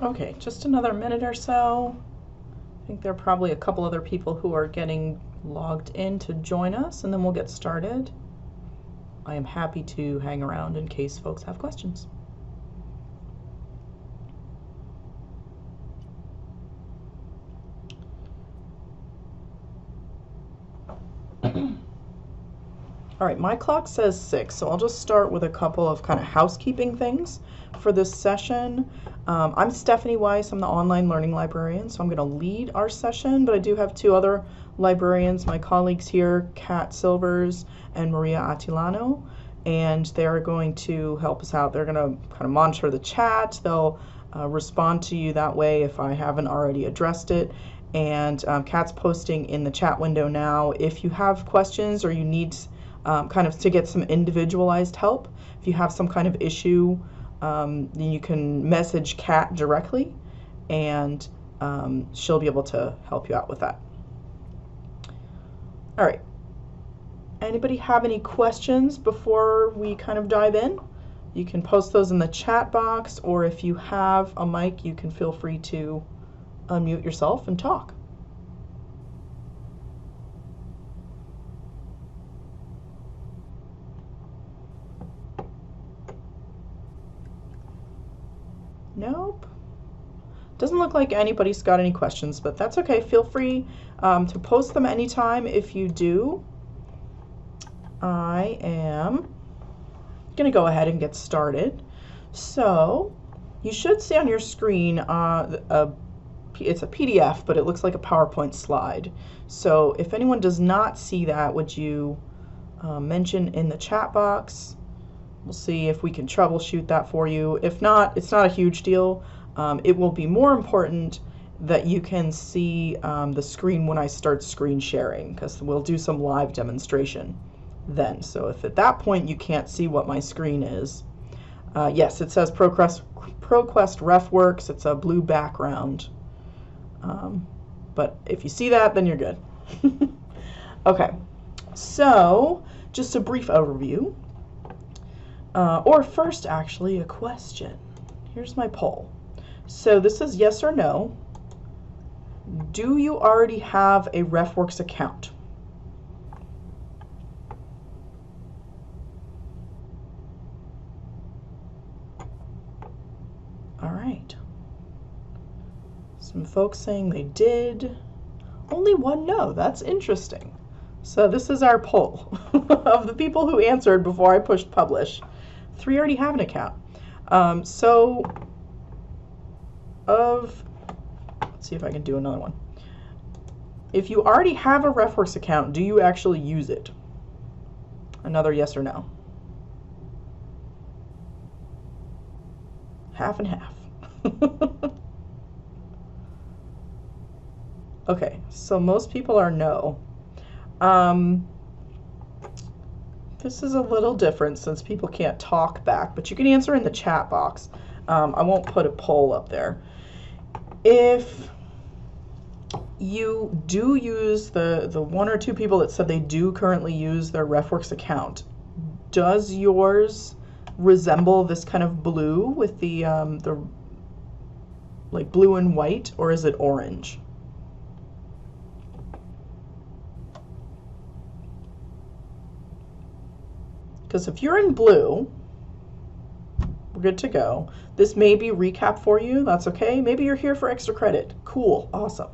Okay, just another minute or so. I think there are probably a couple other people who are getting logged in to join us, and then we'll get started. I am happy to hang around in case folks have questions. All right, my clock says 6, so I'll just start with a couple of kind of housekeeping things for this session. I'm Stephanie Weiss. I'm the online learning librarian, so I'm going to lead our session, but I do have two other librarians, my colleagues here, Kat Silvers and Maria Attilano, and they're going to help us out. They're going to kind of monitor the chat. They'll respond to you that way if I haven't already addressed it. And Kat's posting in the chat window now. If you have questions or you need kind of to get some individualized help, if you have some kind of issue, then you can message Kat directly, and she'll be able to help you out with that. All right. Anybody have any questions before we kind of dive in? You can post those in the chat box, or if you have a mic, you can feel free to unmute yourself and talk. Nope. Doesn't look like anybody's got any questions, but that's okay. Feel free to post them anytime. If you do, I am going to go ahead and get started. So you should see on your screen it's a PDF, but it looks like a PowerPoint slide. So if anyone does not see that, would you mention in the chat box? We'll see if we can troubleshoot that for you. If not, it's not a huge deal. It will be more important that you can see the screen when I start screen sharing, because we'll do some live demonstration then. So if at that point you can't see what my screen is, yes, it says ProQuest RefWorks. It's a blue background. But if you see that, then you're good. Okay, so just a brief overview. Or first, actually, a question. Here's my poll. So this is yes or no. Do you already have a RefWorks account? All right. Some folks saying they did. Only one no. That's interesting. So this is our poll of the people who answered before I pushed publish. 3 already have an account. Let's see if I can do another one. If you already have a RefWorks account, do you actually use it? Another yes or no. Half and half. Okay, so most people are no. This is a little different since people can't talk back, but you can answer in the chat box. I won't put a poll up there. If you do use the one or two people that said they do currently use their RefWorks account, does yours resemble this kind of blue with the like blue and white, or is it orange? Because if you're in blue, we're good to go. This may be recap for you. That's okay. Maybe you're here for extra credit. Cool. Awesome.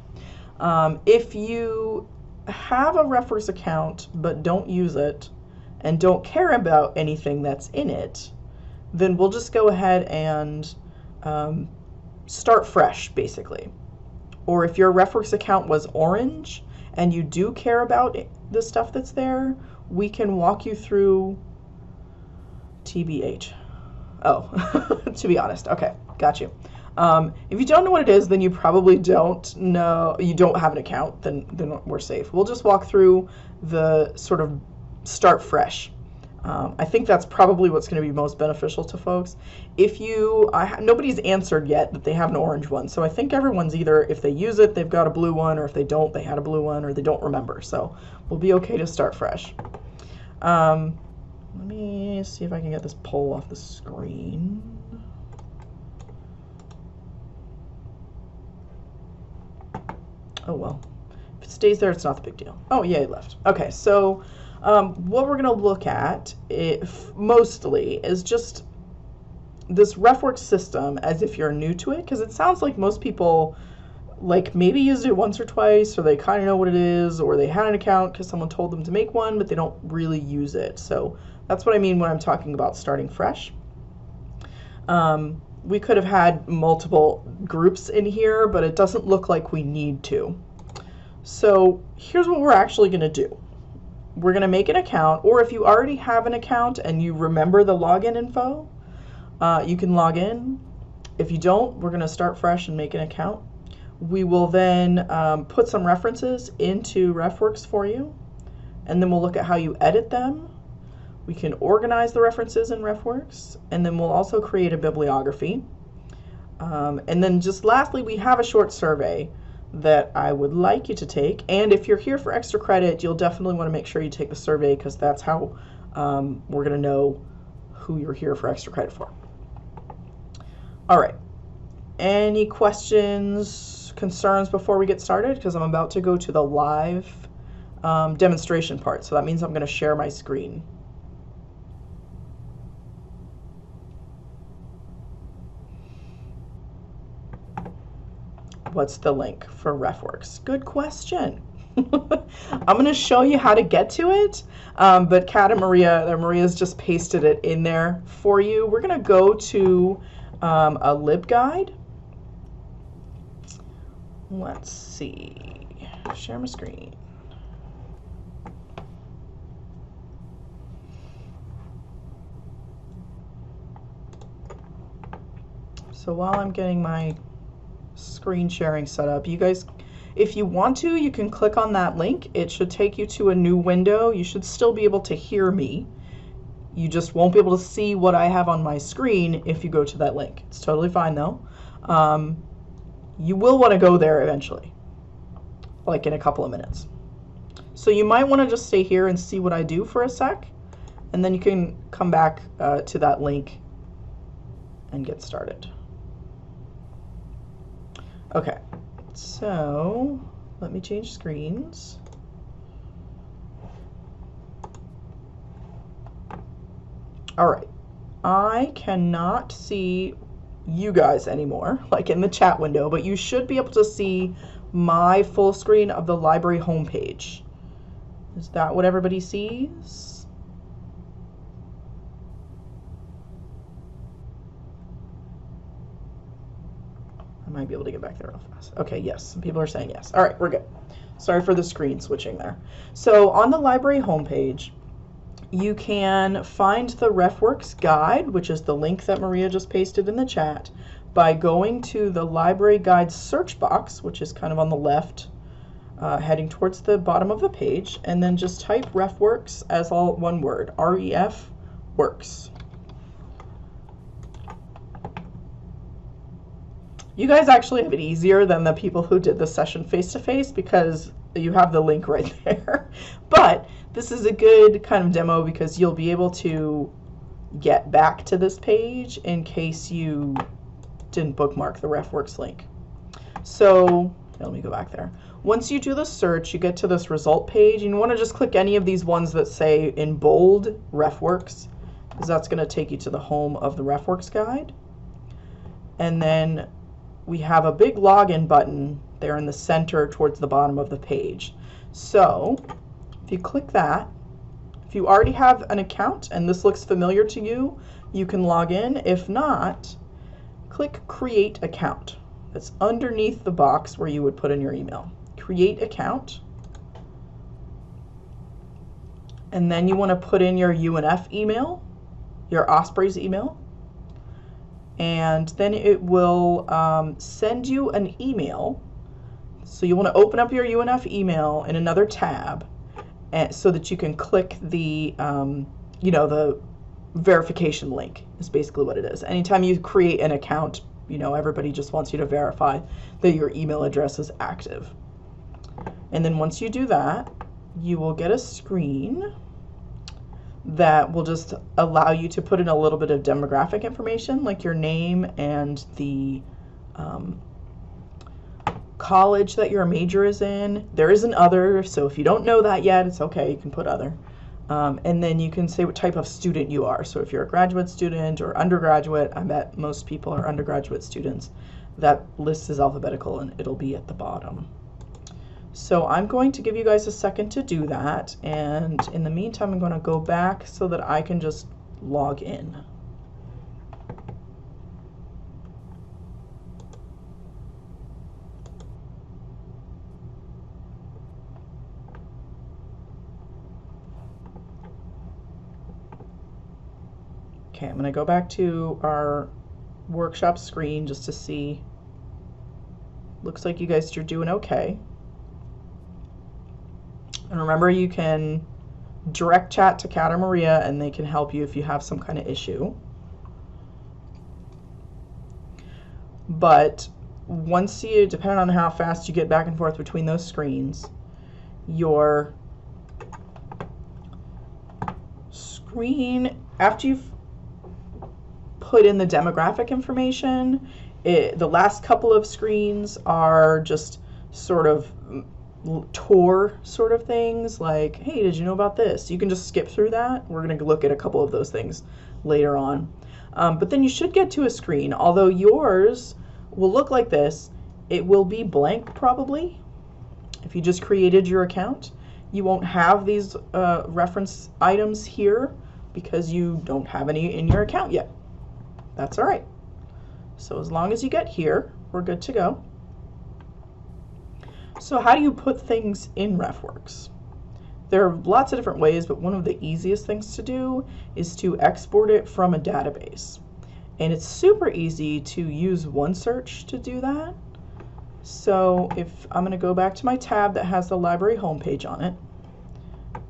If you have a RefWorks account but don't use it and don't care about anything that's in it, then we'll just go ahead and start fresh, basically. Or if your RefWorks account was orange and you do care about the stuff that's there, we can walk you through TBH. Oh, to be honest. Okay, got you. If you don't know what it is, then you probably don't know, you don't have an account, then we're safe. We'll just walk through the sort of start fresh. I think that's probably what's going to be most beneficial to folks. If you, nobody's answered yet that they have an orange one, so I think everyone's either, if they use it, they've got a blue one, or if they don't, they had a blue one, or they don't remember. So we'll be okay to start fresh. Let me see if I can get this poll off the screen. Oh, well. If it stays there, it's not the big deal. Oh, yeah, it left. Okay, so what we're going to look at mostly is just this RefWorks system as if you're new to it, because it sounds like most people like maybe used it once or twice, or they kind of know what it is, or they had an account because someone told them to make one, but they don't really use it. So that's what I mean when I'm talking about starting fresh. We could have had multiple groups in here, but it doesn't look like we need to. So here's what we're actually going to do. We're going to make an account, or if you already have an account and you remember the login info, you can log in. If you don't, we're going to start fresh and make an account. We will then put some references into RefWorks for you, and then we'll look at how you edit them. We can organize the references in RefWorks, and then we'll also create a bibliography. And then just lastly, we have a short survey that I would like you to take. And if you're here for extra credit, you'll definitely want to make sure you take the survey, because that's how we're going to know who you're here for extra credit for. All right. Any questions, concerns before we get started? Because I'm about to go to the live demonstration part. So that means I'm going to share my screen. What's the link for RefWorks? Good question. I'm going to show you how to get to it, but Kat and Maria's just pasted it in there for you. We're going to go to a LibGuide. Let's see. Share my screen. So while I'm getting my screen sharing set up, you guys, if you want to, you can click on that link. It should take you to a new window. You should still be able to hear me. You just won't be able to see what I have on my screen if you go to that link. It's totally fine though. You will want to go there eventually, like in a couple of minutes. So you might want to just stay here and see what I do for a sec, and then you can come back to that link and get started. Okay, so let me change screens. All right, I cannot see you guys anymore, like in the chat window, but you should be able to see my full screen of the library homepage. Is that what everybody sees? I might be able to get back there real fast. Okay, yes, some people are saying yes. All right, we're good. Sorry for the screen switching there. So on the library homepage, you can find the RefWorks guide, which is the link that Maria just pasted in the chat, by going to the library guide search box, which is kind of on the left, heading towards the bottom of the page, and then just type RefWorks as all one word, R-E-F works. You guys actually have it easier than the people who did the session face-to-face because you have the link right there. But this is a good kind of demo because you'll be able to get back to this page in case you didn't bookmark the RefWorks link. So let me go back there. Once you do the search, you get to this result page, and you want to just click any of these ones that say in bold RefWorks, because that's going to take you to the home of the RefWorks guide. And then we have a big login button there in the center towards the bottom of the page. So if you click that, if you already have an account and this looks familiar to you, you can log in. If not, click Create Account. That's underneath the box where you would put in your email. Create Account. And then you want to put in your UNF email, your Osprey's email. And then it will send you an email. So you want to open up your UNF email in another tab, and so that you can click the, the verification link is basically what it is. Anytime you create an account, everybody just wants you to verify that your email address is active. And then once you do that, you will get a screen that will just allow you to put in a little bit of demographic information, like your name and the college that your major is in. There is an other, so if you don't know that yet, it's okay, you can put other. And then you can say what type of student you are. So if you're a graduate student or undergraduate, I bet most people are undergraduate students. That list is alphabetical and it'll be at the bottom. So I'm going to give you guys a second to do that. And in the meantime, I'm going to go back so that I can just log in. Okay, I'm going to go back to our workshop screen just to see. Looks like you guys are doing okay. And remember, you can direct chat to Kat or Maria and they can help you if you have some kind of issue. But once you, depending on how fast you get back and forth between those screens, your screen, after you've put in the demographic information, the last couple of screens are just sort of tour sort of things, like, hey, did you know about this? You can just skip through that. We're going to look at a couple of those things later on. But then you should get to a screen, although yours will look like this. It will be blank probably. If you just created your account, you won't have these reference items here because you don't have any in your account yet. That's all right. So as long as you get here, we're good to go. So how do you put things in RefWorks? There are lots of different ways, but one of the easiest things to do is to export it from a database. And it's super easy to use Onesearch to do that. So if I'm going to go back to my tab that has the library homepage on it,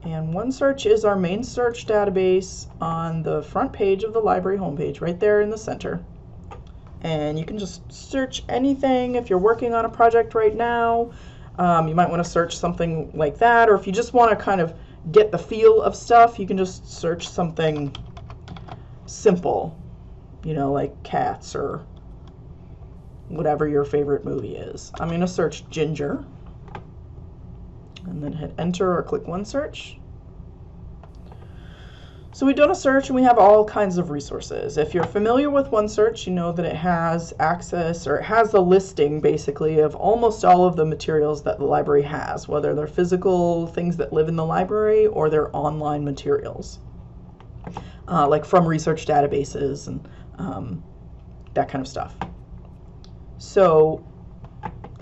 and Onesearch is our main search database on the front page of the library homepage, right there in the center. And you can just search anything. If you're working on a project right now, you might want to search something like that, or if you just want to kind of get the feel of stuff, you can just search something simple, you know, like cats or whatever your favorite movie is. I'm going to search Ginger, and then hit enter or click Onesearch. So we've done a search and we have all kinds of resources. If you're familiar with Onesearch, you know that it has access, or it has the listing basically of almost all of the materials that the library has, whether they're physical things that live in the library or they're online materials, like from research databases and that kind of stuff. So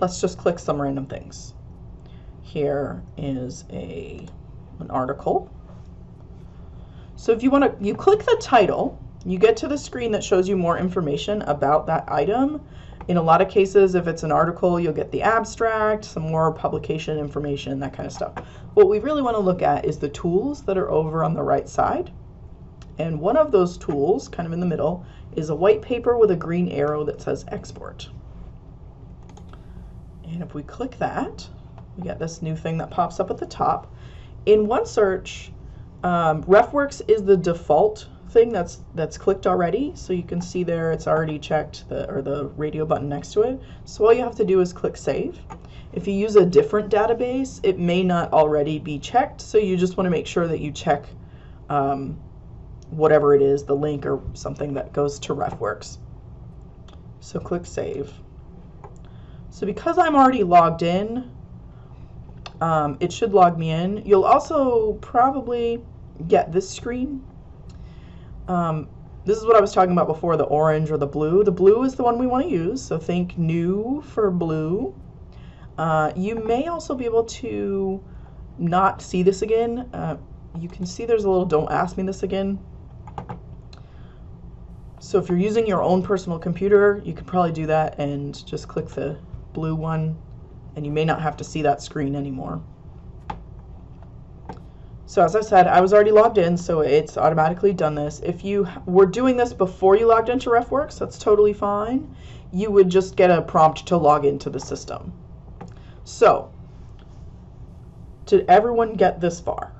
let's just click some random things. Here is an article. So if you want to, you click the title, you get to the screen that shows you more information about that item. In a lot of cases, if it's an article, you'll get the abstract, some more publication information, that kind of stuff. What we really want to look at is the tools that are over on the right side. And one of those tools, kind of in the middle, is a white paper with a green arrow that says export. And if we click that, we get this new thing that pops up at the top. In Onesearch, RefWorks is the default thing that's clicked already, so you can see there it's already checked, the radio button next to it. So all you have to do is click save. If you use a different database, it may not already be checked, so you just want to make sure that you check whatever it is, the link or something that goes to RefWorks. So click save. So because I'm already logged in, it should log me in. You'll also probably get this screen. This is what I was talking about before, the orange or the blue. The blue is the one we want to use, so think new for blue. You may also be able to not see this again. You can see there's a little don't ask me this again. So if you're using your own personal computer, you could probably do that and just click the blue one, and you may not have to see that screen anymore. So as I said, I was already logged in, so it's automatically done this. If you were doing this before you logged into RefWorks, that's totally fine. You would just get a prompt to log into the system. So, did everyone get this far?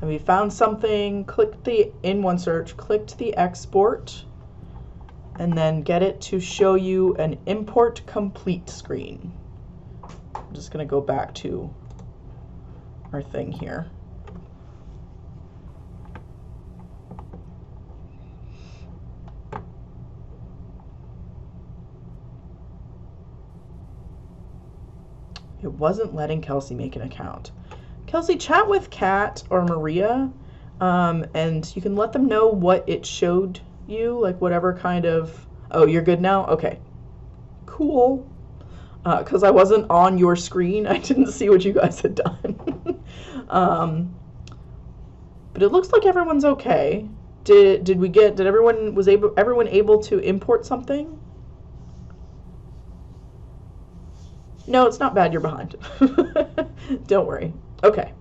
Have you found something? Click the in Onesearch, clicked the export, and then get it to show you an import complete screen. I'm just going to go back to our thing here. It wasn't letting Kelsey make an account. Kelsey, chat with Kat or Maria, and you can let them know what it showed you, like whatever kind of... Oh, you're good now? Okay. Cool. Because I wasn't on your screen. I didn't see what you guys had done. But it looks like everyone's okay. Did everyone able to import something? No, it's not bad you're behind. Don't worry. Okay.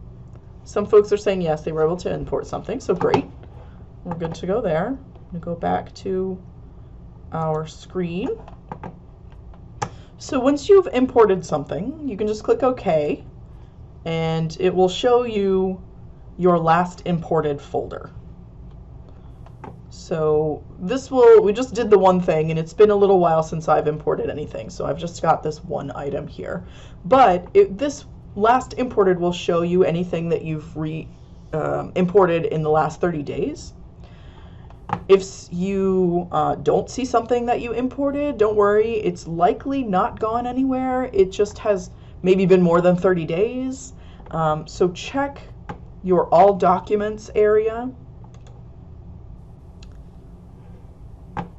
Some folks are saying yes, they were able to import something, so great. We're good to go there. I'm going to go back to our screen. So once you've imported something, you can just click OK, and it will show you your last imported folder. So we just did the one thing, and it's been a little while since I've imported anything, so I've just got this one item here. But this last imported will show you anything that you've imported in the last 30 days. If you don't see something that you imported, don't worry, it's likely not gone anywhere. It just has maybe been more than 30 days. So check your All Documents area.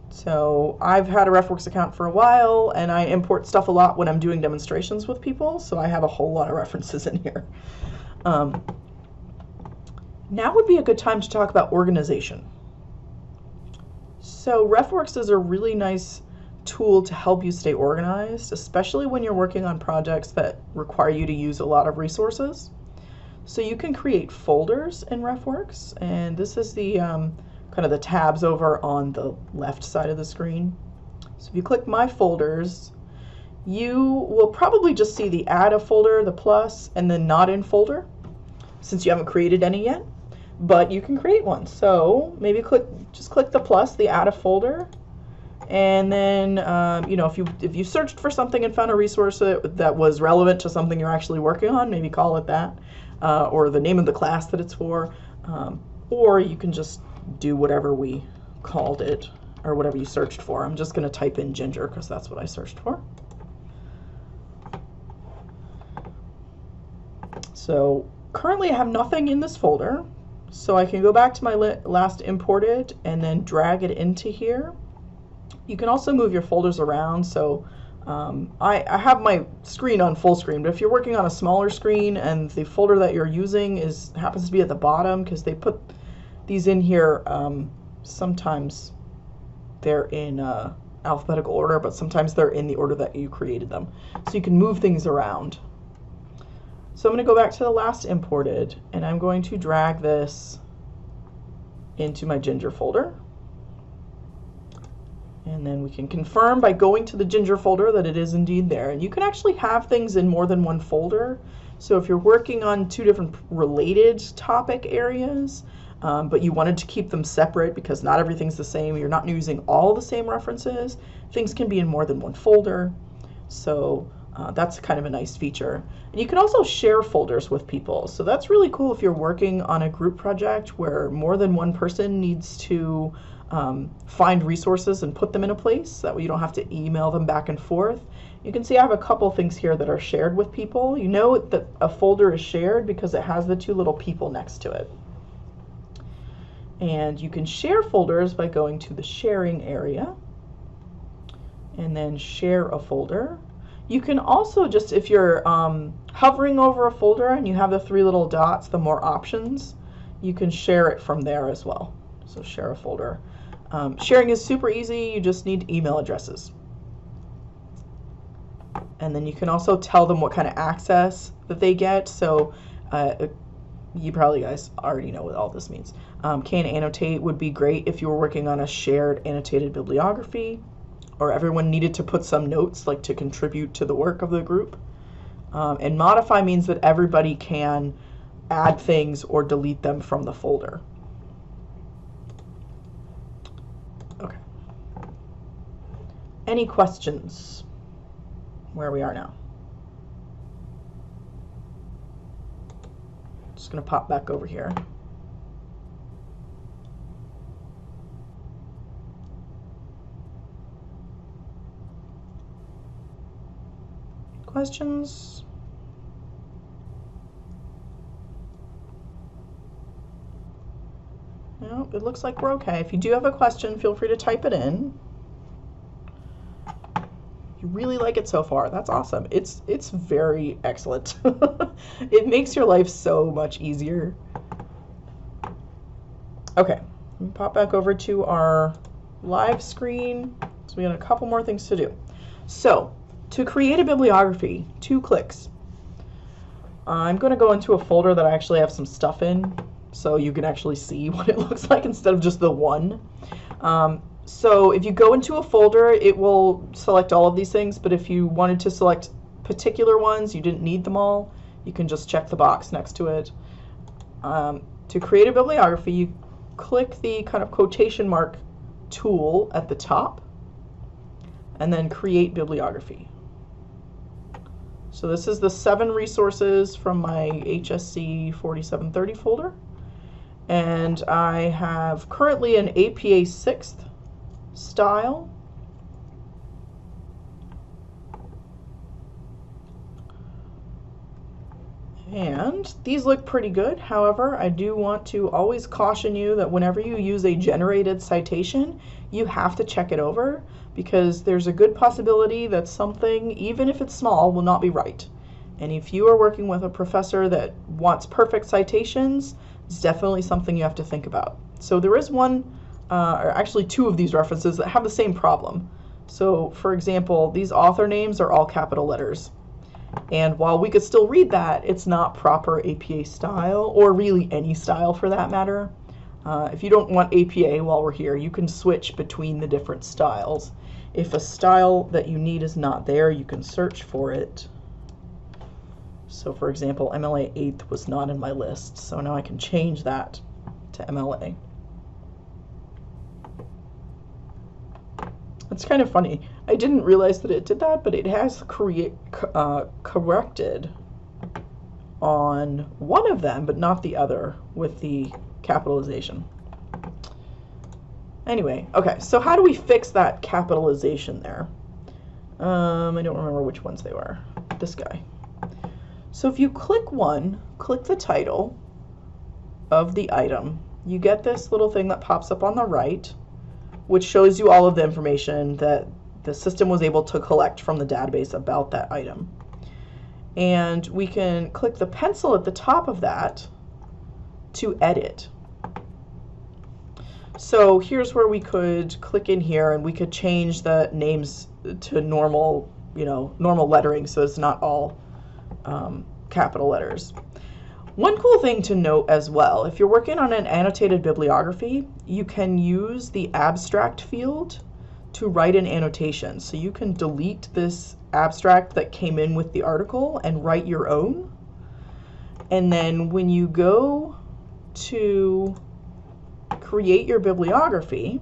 So I've had a RefWorks account for a while, and I import stuff a lot when I'm doing demonstrations with people, so I have a whole lot of references in here. Now would be a good time to talk about organization. So RefWorks is a really nice tool to help you stay organized, especially when you're working on projects that require you to use a lot of resources. So you can create folders in RefWorks, and this is the kind of the tabs over on the left side of the screen. So if you click My Folders, you will probably just see the Add a Folder, the plus, and then Not in Folder, since you haven't created any yet. But you can create one. So maybe just click the plus, the Add a Folder, and then you know, if you searched for something and found a resource that was relevant to something you're actually working on, maybe call it that, or the name of the class that it's for, or you can just do whatever we called it, or whatever you searched for. I'm just going to type in ginger because that's what I searched for. So currently I have nothing in this folder, so I can go back to my last imported and then drag it into here. You can also move your folders around, so I have my screen on full screen, but if you're working on a smaller screen and the folder that you're using happens to be at the bottom, because they put these in here, sometimes they're in alphabetical order, but sometimes they're in the order that you created them. So you can move things around. So I'm going to go back to the last imported, and I'm going to drag this into my Ginger folder. And then we can confirm by going to the Ginger folder that it is indeed there. And you can actually have things in more than one folder. So if you're working on two different related topic areas, but you wanted to keep them separate because not everything's the same, you're not using all the same references, things can be in more than one folder. So that's kind of a nice feature. And you can also share folders with people. So that's really cool if you're working on a group project where more than one person needs to find resources and put them in a place. That way you don't have to email them back and forth. You can see I have a couple things here that are shared with people. You know that a folder is shared because it has the two little people next to it. And you can share folders by going to the sharing area and then share a folder. You can also just, if you're hovering over a folder and you have the three little dots, the more options, you can share it from there as well. So share a folder. Sharing is super easy. You just need email addresses. And then you can also tell them what kind of access that they get. So you probably guys already know what all this means. Can annotate would be great if you were working on a shared annotated bibliography, or everyone needed to put some notes, like to contribute to the work of the group. And modify means that everybody can add things or delete them from the folder. Okay. Any questions where we are now? going to pop back over here. Questions? No, it looks like we're okay. If you do have a question, feel free to type it in. You really like it so far. That's awesome. It's very excellent. It makes your life so much easier. Okay, let me pop back over to our live screen. So we got a couple more things to do. So to create a bibliography, 2 clicks. I'm going to go into a folder that I actually have some stuff in, so you can actually see what it looks like instead of just the one. So if you go into a folder, it will select all of these things, but if you wanted to select particular ones, you didn't need them all, you can just check the box next to it. To create a bibliography, you click the kind of quotation mark tool at the top, and then create bibliography. So this is the 7 resources from my HSC 4730 folder. And I have currently an APA 6th style. And these look pretty good. However, I do want to always caution you that whenever you use a generated citation, you have to check it over, because there's a good possibility that something, even if it's small, will not be right. And if you are working with a professor that wants perfect citations, it's definitely something you have to think about. So there is one, or actually 2 of these references that have the same problem. So for example, these author names are all capital letters. And while we could still read that, it's not proper APA style, or really any style for that matter. If you don't want APA while we're here, you can switch between the different styles. If a style that you need is not there, you can search for it. So for example, MLA 8th was not in my list, so now I can change that to MLA. It's kind of funny. I didn't realize that it did that, but it has corrected on one of them, but not the other with the capitalization. Anyway, okay, so how do we fix that capitalization there? I don't remember which ones they were. This guy. So if you click one, click the title of the item, you get this little thing that pops up on the right, which shows you all of the information that the system was able to collect from the database about that item. And we can click the pencil at the top of that to edit. So here's where we could click in here and we could change the names to normal, normal lettering, so it's not all capital letters. One cool thing to note as well, if you're working on an annotated bibliography, you can use the abstract field to write an annotation. So you can delete this abstract that came in with the article and write your own. And then when you go to create your bibliography,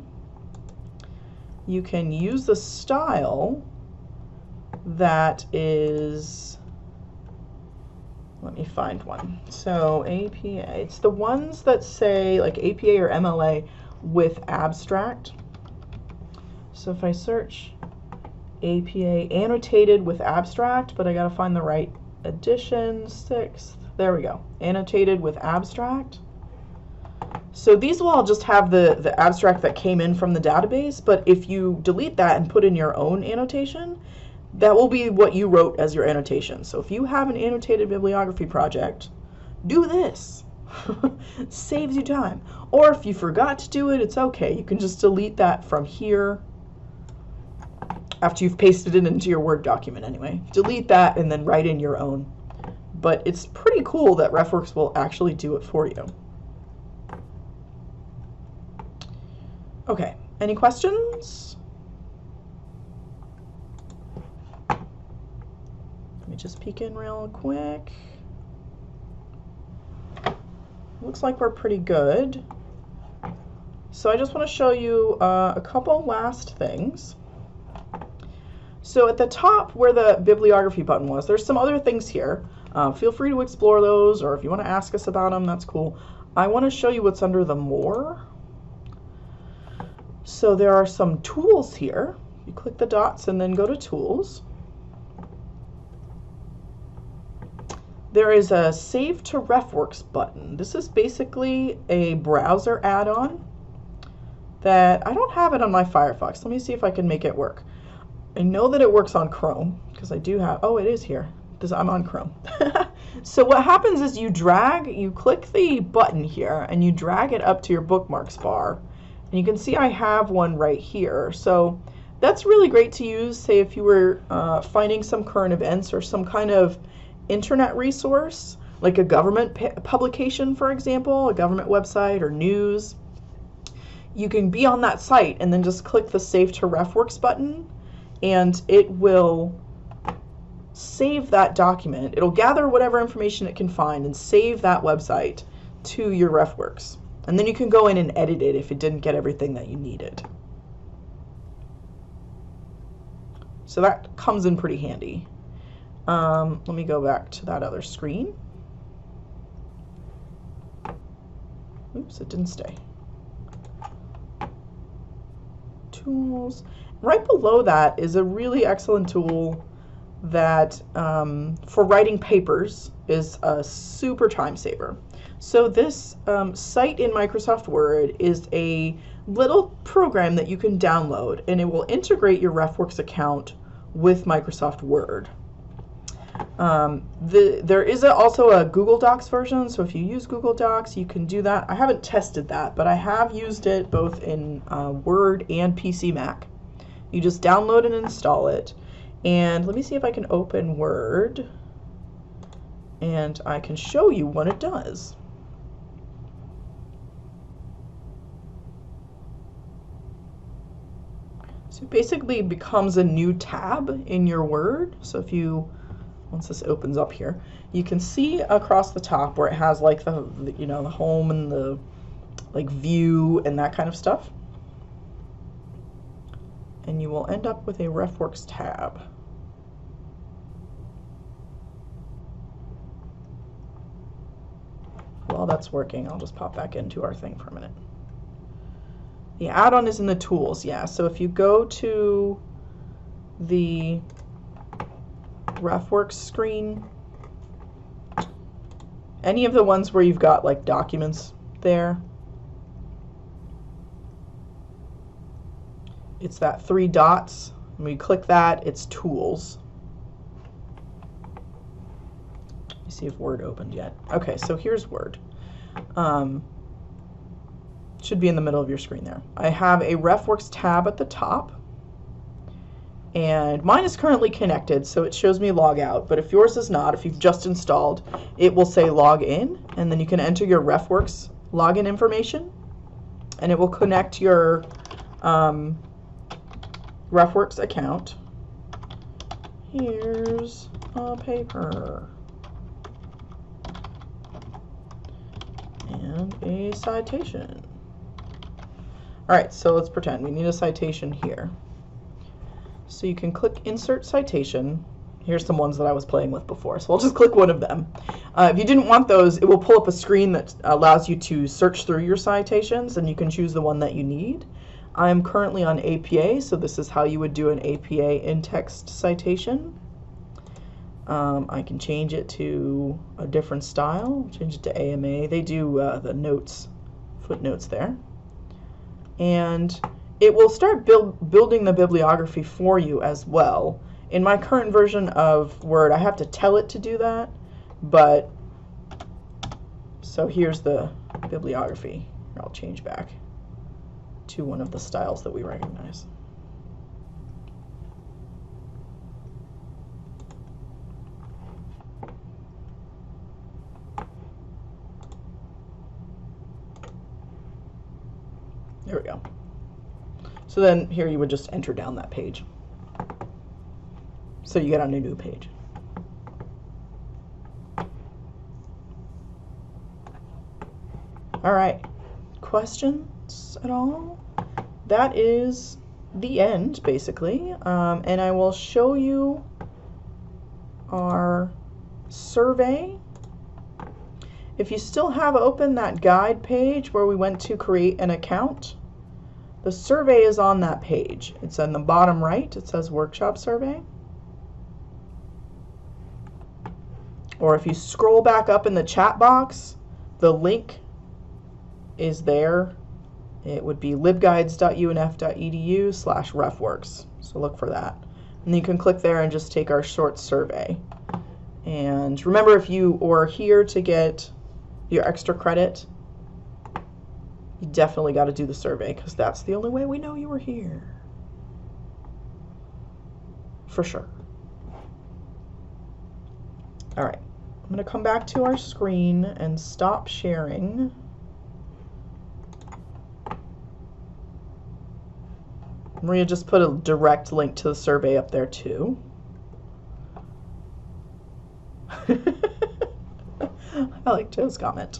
you can use the style that is, let me find one. So APA, it's the ones that say like APA or MLA with abstract. So if I search APA annotated with abstract, but I gotta find the right edition, 6th, there we go, annotated with abstract. So these will all just have the abstract that came in from the database, but if you delete that and put in your own annotation, that will be what you wrote as your annotation. So if you have an annotated bibliography project, do this. Saves you time. Or if you forgot to do it, it's okay. You can just delete that from here after you've pasted it into your Word document anyway. Delete that and then write in your own. But it's pretty cool that RefWorks will actually do it for you. Okay, any questions? Let me just peek in real quick. Looks like we're pretty good. So I just want to show you a couple last things. So at the top where the bibliography button was, there's some other things here. Feel free to explore those, or if you want to ask us about them, that's cool. I want to show you what's under the More. So there are some tools here. You click the dots and then go to Tools. There is a Save to RefWorks button. This is basically a browser add-on that I don't have it on my Firefox. Let me see if I can make it work. I know that it works on Chrome because I do have, oh, it is here. I'm on Chrome. So what happens is you click the button here and you drag it up to your bookmarks bar. And you can see I have one right here. So that's really great to use, say if you were finding some current events or some kind of internet resource, like a government publication, for example, a government website or news. You can be on that site and then just click the Save to RefWorks button, and it will save that document. It'll gather whatever information it can find and save that website to your RefWorks. And then you can go in and edit it if it didn't get everything that you needed. So that comes in pretty handy. Let me go back to that other screen. Oops, it didn't stay. Tools. Right below that is a really excellent tool that for writing papers is a super time saver. So this site in Microsoft Word is a little program that you can download, and it will integrate your RefWorks account with Microsoft Word. There is also a Google Docs version, so if you use Google Docs, you can do that. I haven't tested that, but I have used it both in Word and PC Mac. You just download and install it. And let me see if I can open Word, and I can show you what it does. So it basically becomes a new tab in your Word. So if you, once this opens up here, you can see across the top where it has like the home and the like view and that kind of stuff. And you will end up with a RefWorks tab. While that's working, I'll just pop back into our thing for a minute. The add-on is in the tools, yeah. So if you go to the RefWorks screen, any of the ones where you've got like documents there, it's that 3 dots. When we click that, it's tools. Let me see if Word opened yet. Okay, so here's Word. Should be in the middle of your screen there. I have a RefWorks tab at the top, and mine is currently connected, so it shows me log out, but if yours is not, if you've just installed, it will say log in, and then you can enter your RefWorks login information, and it will connect your RefWorks account. Here's a paper and a citation. All right, so let's pretend we need a citation here. So you can click Insert Citation. Here's some ones that I was playing with before, so I'll just click one of them. If you didn't want those, it will pull up a screen that allows you to search through your citations, and you can choose the one that you need. I'm currently on APA, so this is how you would do an APA in-text citation. I can change it to a different style, change it to AMA. They do the notes, footnotes there. And it will start building the bibliography for you as well. In my current version of Word, I have to tell it to do that, but so here's the bibliography. I'll change back to one of the styles that we recognize. There we go. So then here you would just enter down that page. So you get on a new page. All right, questions at all? That is the end, basically. And I will show you our survey. If you still have open that guide page where we went to create an account, the survey is on that page. It's on the bottom right. It says workshop survey. Or if you scroll back up in the chat box, the link is there. It would be libguides.unf.edu/refworks. So look for that. And you can click there and just take our short survey. And remember, if you are here to get your extra credit, you definitely got to do the survey, because that's the only way we know you were here. For sure. All right. I'm going to come back to our screen and stop sharing. Maria just put a direct link to the survey up there too. I like Joe's comment.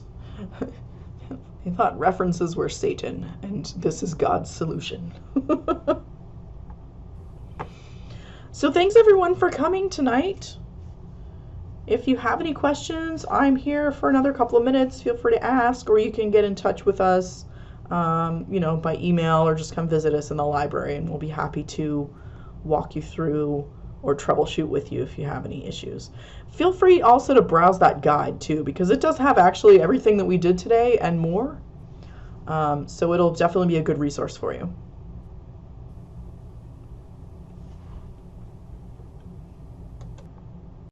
He thought references were Satan, and this is God's solution. So thanks everyone for coming tonight. If you have any questions, I'm here for another couple of minutes. Feel free to ask, or you can get in touch with us, you know, by email, or just come visit us in the library, and we'll be happy to walk you through or troubleshoot with you if you have any issues. Feel free also to browse that guide too, because it does have actually everything that we did today and more. So it'll definitely be a good resource for you.